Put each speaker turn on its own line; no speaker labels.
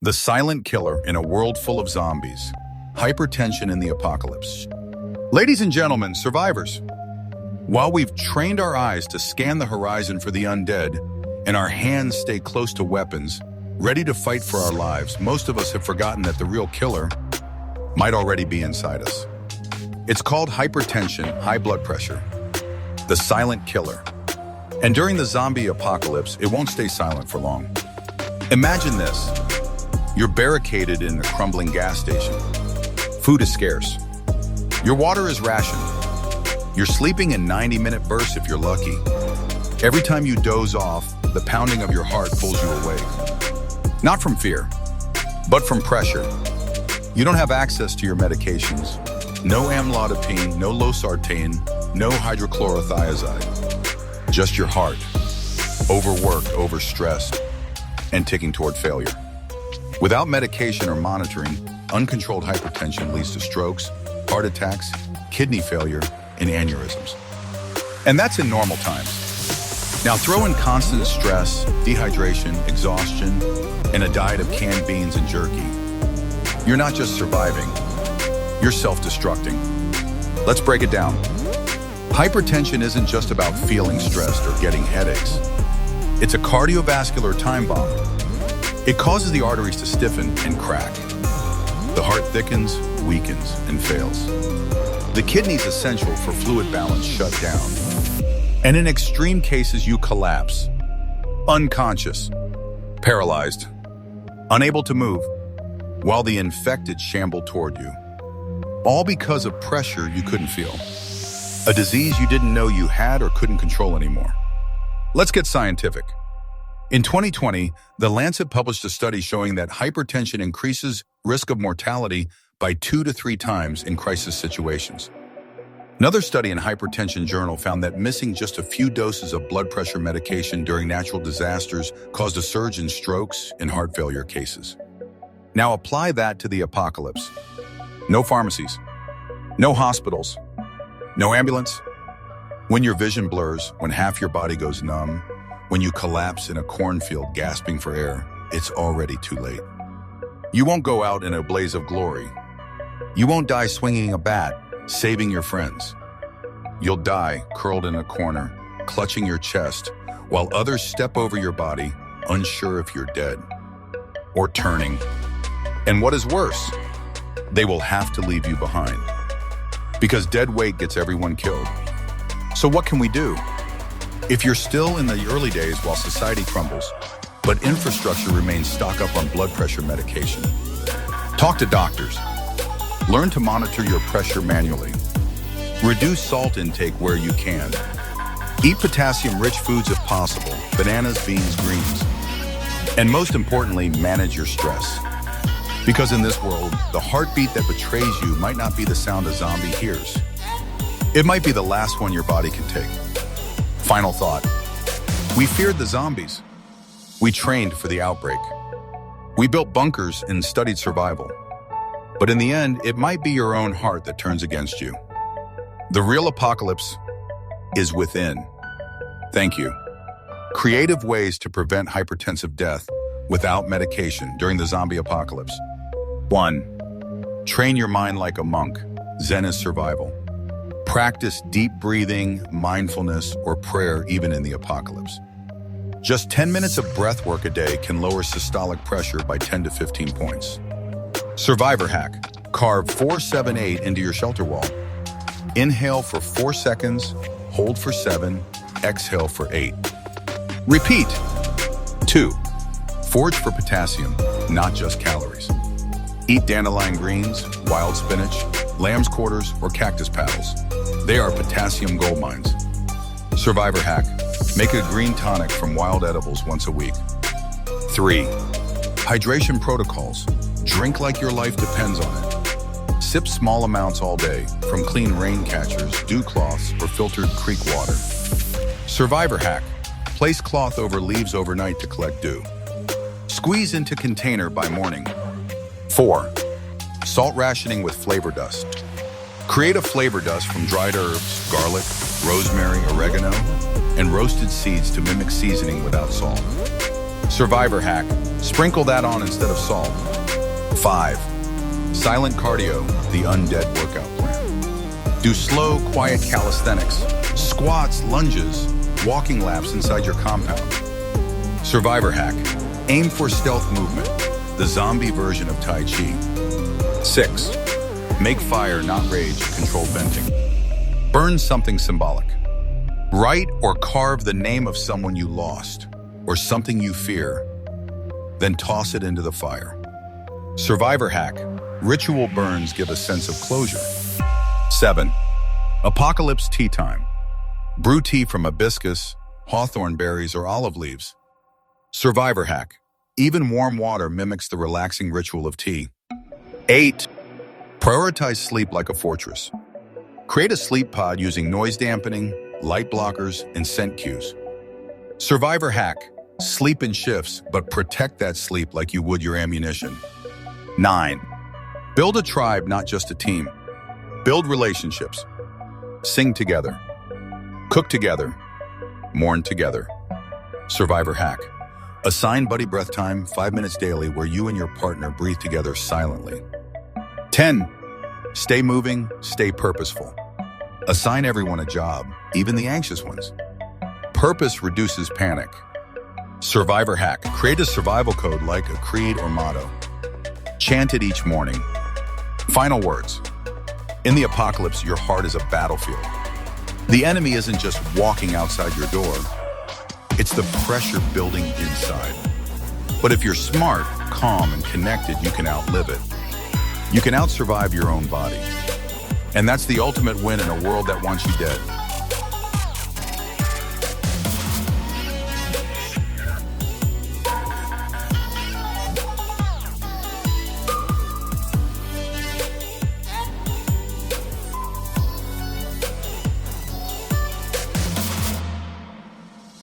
The silent killer in a world full of zombies. Hypertension in the apocalypse. Ladies and gentlemen, survivors. While we've trained our eyes to scan the horizon for the undead and our hands stay close to weapons, ready to fight for our lives, most of us have forgotten that the real killer might already be inside us. It's called hypertension, high blood pressure. The silent killer. And during the zombie apocalypse, it won't stay silent for long. Imagine this. You're barricaded in a crumbling gas station. Food is scarce. Your water is rationed. You're sleeping in 90-minute bursts if you're lucky. Every time you doze off, the pounding of your heart pulls you awake. Not from fear, but from pressure. You don't have access to your medications. No amlodipine, no losartan, no hydrochlorothiazide. Just your heart, overworked, overstressed, and ticking toward failure. Without medication or monitoring, uncontrolled hypertension leads to strokes, heart attacks, kidney failure, and aneurysms. And that's in normal times. Now throw in constant stress, dehydration, exhaustion, and a diet of canned beans and jerky. You're not just surviving, you're self-destructing. Let's break it down. Hypertension isn't just about feeling stressed or getting headaches. It's a cardiovascular time bomb. It causes the arteries to stiffen and crack. The heart thickens, weakens, and fails. The kidneys, essential for fluid balance, shut down. And in extreme cases, you collapse. Unconscious, paralyzed, unable to move, while the infected shamble toward you. All because of pressure you couldn't feel. A disease you didn't know you had or couldn't control anymore. Let's get scientific. In 2020, The Lancet published a study showing that hypertension increases risk of mortality by 2 to 3 times in crisis situations. Another study in Hypertension Journal found that missing just a few doses of blood pressure medication during natural disasters caused a surge in strokes and heart failure cases. Now apply that to the apocalypse. No pharmacies, no hospitals, no ambulance. When your vision blurs, when half your body goes numb, when you collapse in a cornfield gasping for air, it's already too late. You won't go out in a blaze of glory. You won't die swinging a bat, saving your friends. You'll die curled in a corner, clutching your chest, while others step over your body, unsure if you're dead or turning. And what is worse, they will have to leave you behind. Because dead weight gets everyone killed. So what can we do? If you're still in the early days while society crumbles, but infrastructure remains, stock up on blood pressure medication. Talk to doctors. Learn to monitor your pressure manually. Reduce salt intake where you can. Eat potassium-rich foods if possible, bananas, beans, greens. And most importantly, manage your stress. Because in this world, the heartbeat that betrays you might not be the sound a zombie hears. It might be the last one your body can take. Final thought. We feared the zombies. We trained for the outbreak. We built bunkers and studied survival. But in the end, it might be your own heart that turns against you. The real apocalypse is within. Thank you. Creative ways to prevent hypertensive death without medication during the zombie apocalypse. 1. Train your mind like a monk. Zen is survival. Practice deep breathing, mindfulness, or prayer even in the apocalypse. Just 10 minutes of breath work a day can lower systolic pressure by 10 to 15 points. Survivor hack. Carve 4-7-8 into your shelter wall. Inhale for 4 seconds, hold for 7, exhale for 8. Repeat. 2. Forage for potassium, not just calories. Eat dandelion greens, wild spinach, lamb's quarters, or cactus paddles. They are potassium gold mines. Survivor hack. Make a green tonic from wild edibles once a week. 3. Hydration protocols. Drink like your life depends on it. Sip small amounts all day from clean rain catchers, dew cloths, or filtered creek water. Survivor hack. Place cloth over leaves overnight to collect dew. Squeeze into container by morning. 4. Salt rationing with flavor dust. Create a flavor dust from dried herbs, garlic, rosemary, oregano, and roasted seeds to mimic seasoning without salt. Survivor hack. Sprinkle that on instead of salt. 5. Silent cardio, the undead workout plan. Do slow, quiet calisthenics, squats, lunges, walking laps inside your compound. Survivor hack. Aim for stealth movement, the zombie version of Tai Chi. 6. Make fire, not rage, control venting. Burn something symbolic. Write or carve the name of someone you lost or something you fear, then toss it into the fire. Survivor hack. Ritual burns give a sense of closure. 7. Apocalypse tea time. Brew tea from hibiscus, hawthorn berries, or olive leaves. Survivor hack. Even warm water mimics the relaxing ritual of tea. 8. Prioritize sleep like a fortress. Create a sleep pod using noise dampening, light blockers, and scent cues. Survivor hack. Sleep in shifts, but protect that sleep like you would your ammunition. 9. Build a tribe, not just a team. Build relationships. Sing together. Cook together. Mourn together. Survivor hack. Assign buddy breath time, 5 minutes daily, where you and your partner breathe together silently. 10. Stay moving, stay purposeful. Assign everyone a job, even the anxious ones. Purpose reduces panic. Survivor hack. Create a survival code like a creed or motto. Chant it each morning. Final words. In the apocalypse, your heart is a battlefield. The enemy isn't just walking outside your door. It's the pressure building inside. But if you're smart, calm, and connected, you can outlive it. You can outsurvive your own body. And that's the ultimate win in a world that wants you dead.